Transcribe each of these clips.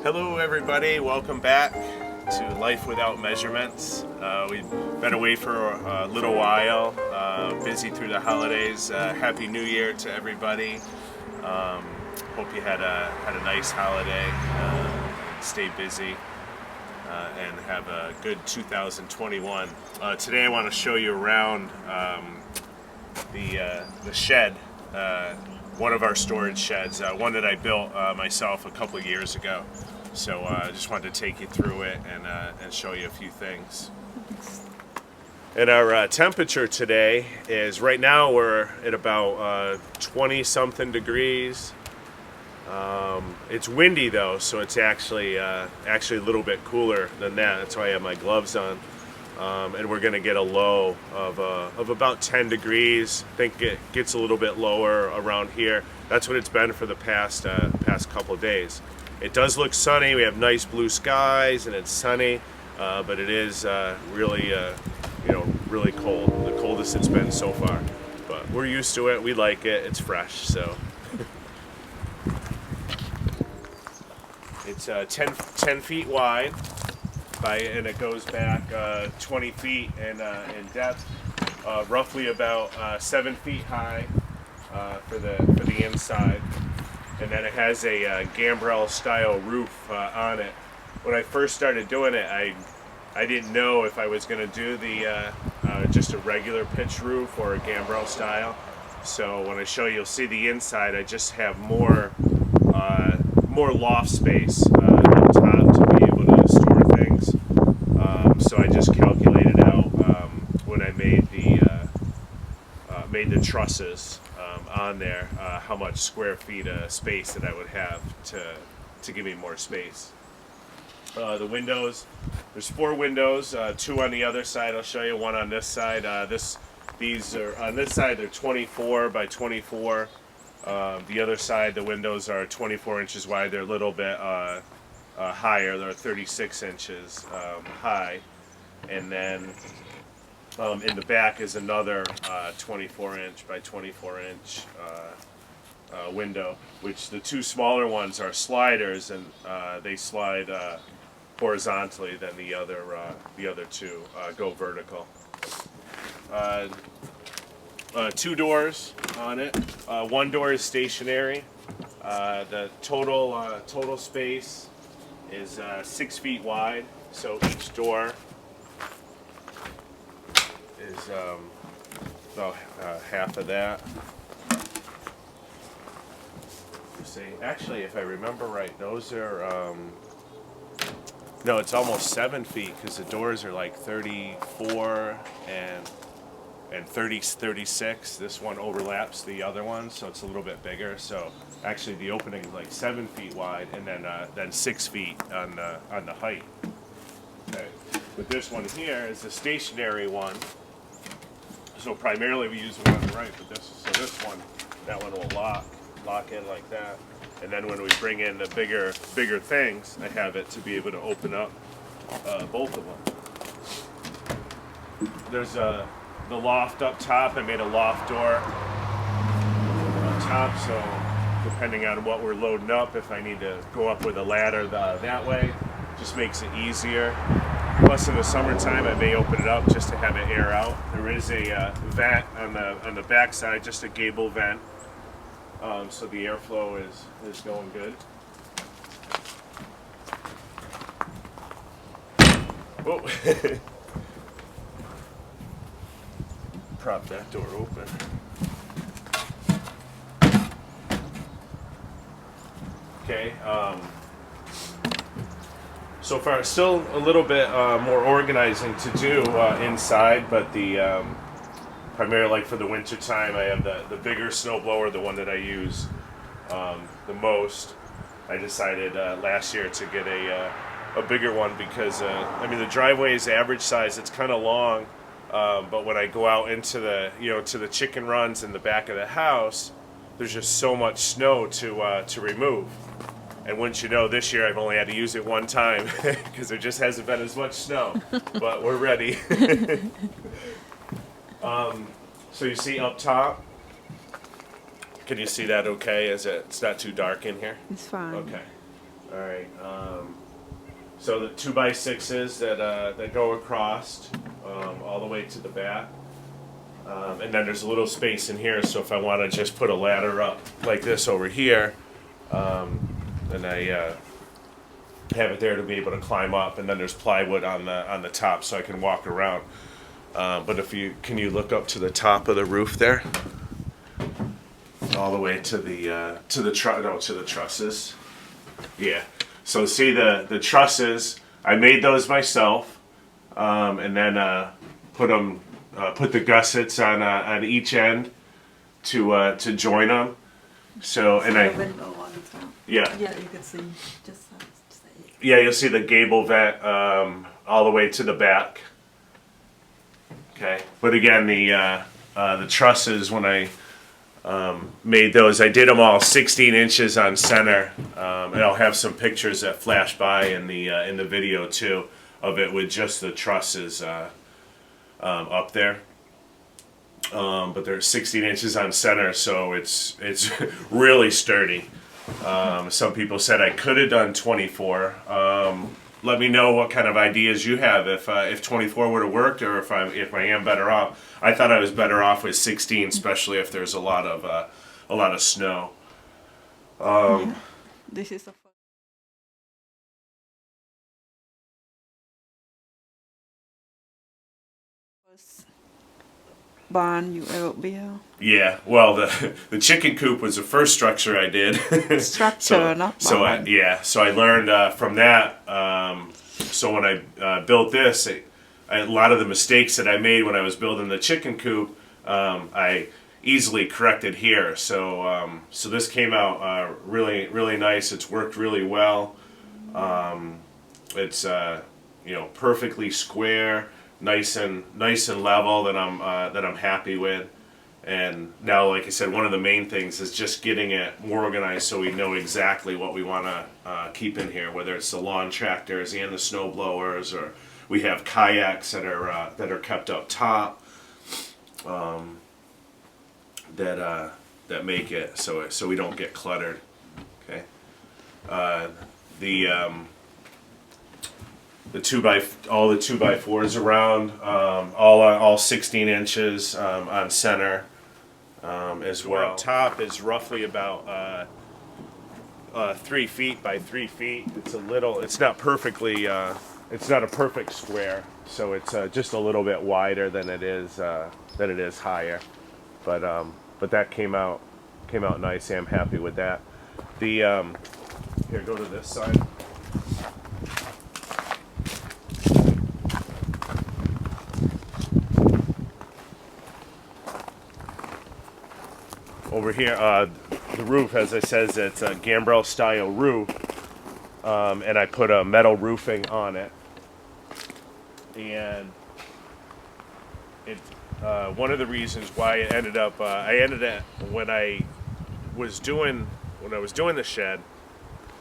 Hello everybody, welcome back to Life Without Measurements. We've been away for a little while, busy through the holidays. Happy New Year to everybody. Hope you had a nice holiday, stay busy, and have a good 2021. Today I want to show you around the shed, one of our storage sheds, one that I built myself a couple of years ago. So I just wanted to take you through it and show you a few things. And our temperature today is, right now we're at about 20 something degrees. It's windy though, so it's actually a little bit cooler than that. That's why I have my gloves on. And we're going to get a low of about 10 degrees. I think it gets a little bit lower around here. That's what it's been for the past couple of days. It does look sunny. We have nice blue skies and it's sunny, but it is really cold. The coldest it's been so far. But we're used to it. We like it. It's fresh, so. It's 10 feet wide, and it goes back 20 feet in depth, roughly about 7 feet high for the inside. And then it has a gambrel style roof on it. When I first started doing it, I didn't know if I was going to do the just a regular pitch roof or a gambrel style. So when I show you, you'll see the inside. I just have more loft space up top to be able to store things. So I just calculated out when I made the trusses on there, how much square feet of space that I would have to give me more space. The windows, there's 4 windows, 2 on the other side. I'll show you, 1 on this side. These are on this side. They're 24 by 24. The other side, the windows are 24 inches wide. They're a little bit higher. They're 36 inches high, and then in the back is another 24 inch by 24 inch window, which the 2 smaller ones are sliders, and they slide horizontally. Then the other 2 go vertical. 2 doors on it. 1 door is stationary. The total space is 6 feet wide. So each door is about half of that. See, actually, if I remember right, those are no, it's almost 7 feet because the doors are like 34 and 36. This one overlaps the other one, so it's a little bit bigger. So actually, the opening is like 7 feet wide, and then 6 feet on the height. Okay, but this one here is a stationary one. So primarily we use the one on the right, but this one, that one will lock in like that. And then when we bring in the bigger things, I have it to be able to open up both of them. There's the loft up top. I made a loft door up top, so depending on what we're loading up, if I need to go up with a ladder that way, just makes it easier. Plus, in the summertime, I may open it up just to have it air out. There is a vent on the back side, just a gable vent, so the airflow is going good. Whoa! Prop that door open. Okay. So far, still a little bit more organizing to do inside, but primarily, like for the winter time, I have the bigger snowblower, the one that I use the most. I decided last year to get a bigger one because the driveway is average size. It's kind of long, but when I go out into the chicken runs in the back of the house, there's just so much snow to remove. And wouldn't you know, this year I've only had to use it 1 time because there just hasn't been as much snow. But we're ready. So you see up top, can you see that okay? It's not too dark in here? It's fine. Okay. All right. So the 2x6s that go across all the way to the back. And then there's a little space in here, so if I want to just put a ladder up like this over here, then I have it there to be able to climb up. And then there's plywood on the top, so I can walk around. But if you look up to the top of the roof there, all the way to the trusses. Yeah. So see the trusses. I made those myself, and then put the gussets on each end to join them. So and I yeah you can see just yeah, you'll see the gable vent all the way to the back. Okay, but again the trusses, when I made those, I did them all 16 inches on center, and I'll have some pictures that flash by in the video too of it with just the trusses up there. But they're 16 inches on center, so it's really sturdy. Some people said I could have done 24. Let me know what kind of ideas you have, if 24 would have worked, or if I am better off. I thought I was better off with 16, especially if there's a lot of snow. This is the first barn you ever built. Yeah, well, the chicken coop was the first structure I did. Structure, not barn. So I learned from that. So when I built this, a lot of the mistakes that I made when I was building the chicken coop, I easily corrected here. So this came out really nice. It's worked really well. It's perfectly square, nice and level that I'm happy with. And now, like I said, one of the main things is just getting it more organized so we know exactly what we want to keep in here, whether it's the lawn tractors and the snow blowers, or we have kayaks that are kept up top, that make it so we don't get cluttered. Okay. The 2x4s around, all 16 inches on center as well. Top is roughly about 3 feet by 3 feet. It's not perfectly, it's not a perfect square, so it's just a little bit wider than it is higher. But that came out nice. I'm happy with that. Here, go to this side. Over here, the roof, as I says, it's a gambrel style roof, and I put a metal roofing on it. And it one of the reasons why it ended up, when I was doing the shed.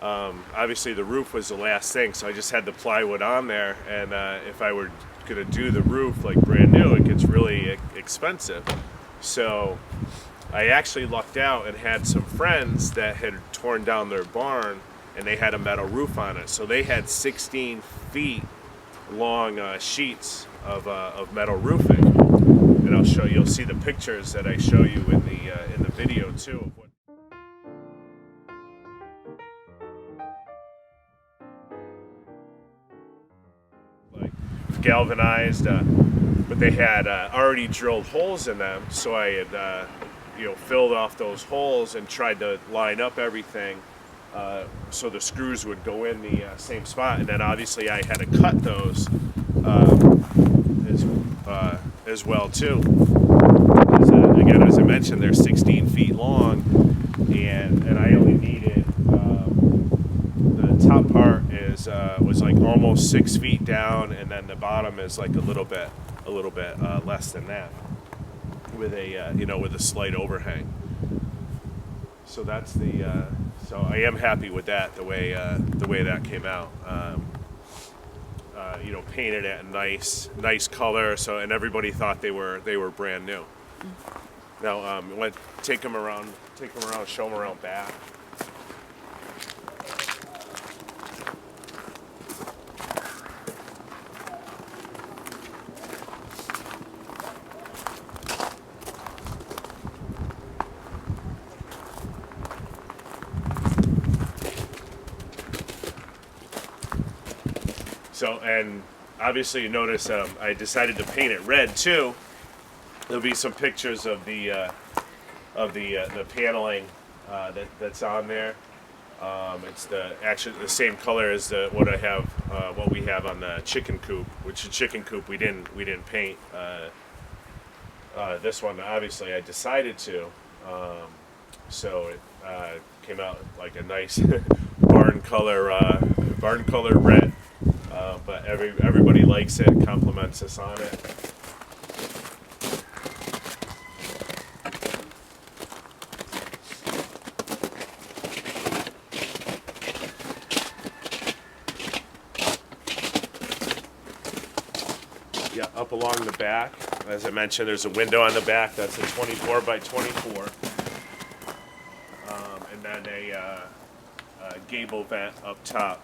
Obviously, the roof was the last thing, so I just had the plywood on there. And if I were gonna do the roof like brand new, it gets really expensive. So I actually lucked out and had some friends that had torn down their barn, and they had a metal roof on it. So they had 16 feet long sheets of metal roofing, and you'll see the pictures that I show you in the video too. Like galvanized, but they had already drilled holes in them, so I had filled off those holes and tried to line up everything so the screws would go in the same spot. And then obviously I had to cut those as well too. Again, as I mentioned, they're 16 feet long, and I only needed the top part was like almost 6 feet down, and then the bottom is like a little bit less than that, with a slight overhang. So that's so I am happy with that, the way that came out. Painted it a nice color, and everybody thought they were brand new. Now take them around, show them around back. So, and obviously you notice I decided to paint it red too. There'll be some pictures of the paneling that's on there. It's actually the same color as what we have on the chicken coop, which the chicken coop we didn't paint. This one obviously I decided to, so it came out like a nice barn color red. But everybody likes it, compliments us on it. Yeah, up along the back, as I mentioned, there's a window on the back. That's a 24 by 24, and then a gable vent up top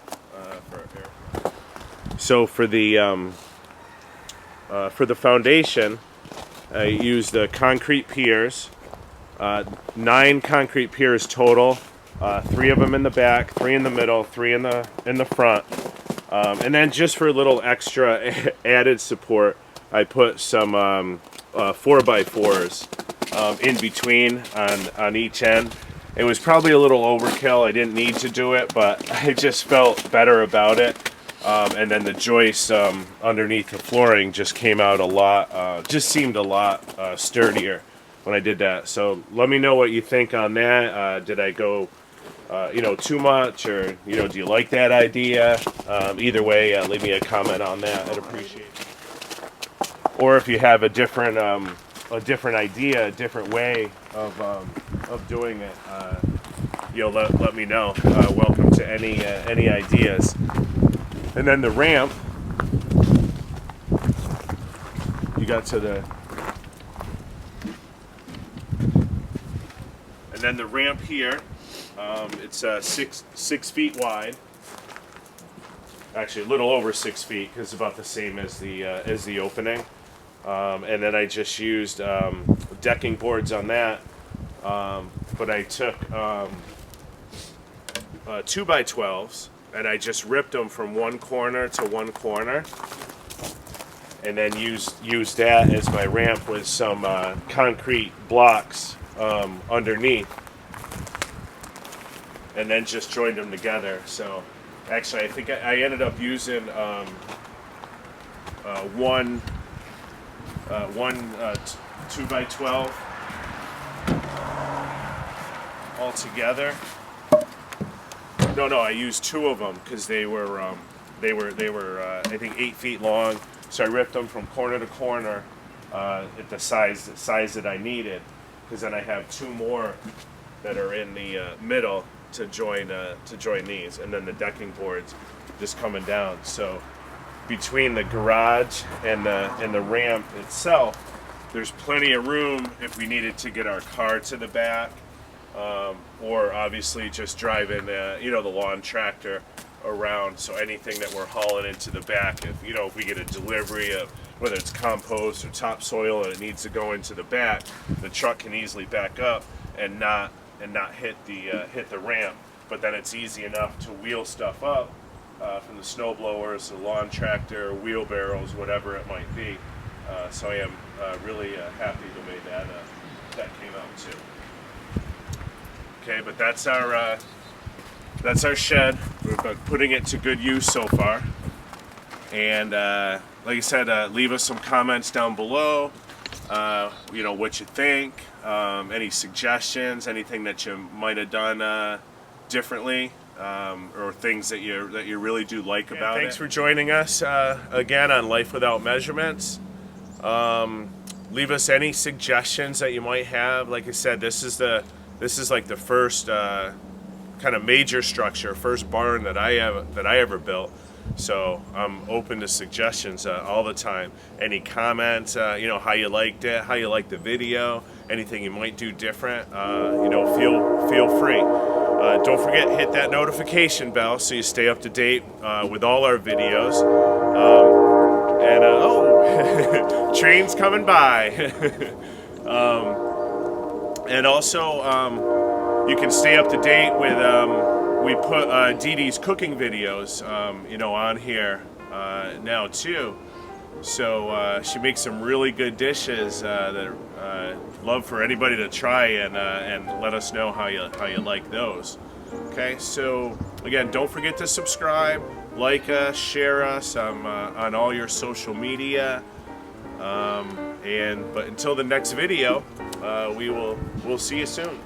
for air. So for the foundation, I used the concrete piers, 9 concrete piers total, 3 of them in the back, 3 in the middle, 3 in the front. And then just for a little extra added support, I put some 4x4s in between on each end. It was probably a little overkill. I didn't need to do it, but I just felt better about it. And then the joist underneath the flooring just came out a lot, just seemed a lot sturdier when I did that. So let me know what you think on that. Did I go too much, or do you like that idea? Either way, leave me a comment on that. I'd appreciate it. Or if you have a different idea, a different way of doing it, let me know. Welcome to any ideas. And then the ramp, you got to the. And then the ramp here. It's 6 feet wide. Actually, a little over 6 feet, because it's about the same as the opening. And then I just used decking boards on that. But I took 2x12s and I just ripped them from one corner to one corner, and then used that as my ramp with some concrete blocks underneath. And then just joined them together. So actually I think I ended up using one 2x12 all together. No, I used 2 of them because they were I think 8 feet long. So I ripped them from corner to corner at the size that I needed, because then I have 2 more that are in the middle to join these, and then the decking boards just coming down. So between the garage and the ramp itself, there's plenty of room if we needed to get our car to the back, or obviously just driving the lawn tractor around. So anything that we're hauling into the back, if we get a delivery of whether it's compost or topsoil and it needs to go into the back, the truck can easily back up and not hit the ramp. But then it's easy enough to wheel stuff up from the snow blowers, the lawn tractor, wheelbarrows, whatever it might be. So I am really happy the way that came out too. Okay, but that's our shed. We've been putting it to good use so far. And like I said, leave us some comments down below. What you think, any suggestions, anything that you might have done differently, or things that you really do like about it. Thanks for joining us again on Life Without Measurements. Leave us any suggestions that you might have. Like I said, this is like the first kind of major structure, first barn that I ever built. So I'm open to suggestions all the time. Any comments, how you liked it, how you liked the video, anything you might do different, feel free. Don't forget, hit that notification bell so you stay up to date with all our videos. Train's coming by. And also, you can stay up to date with, we put Dee Dee's cooking videos, on here. now too. So she makes some really good dishes that love for anybody to try, and let us know how you like those. Okay, so again, don't forget to subscribe, like us, share us on all your social media. But until the next video, we'll see you soon.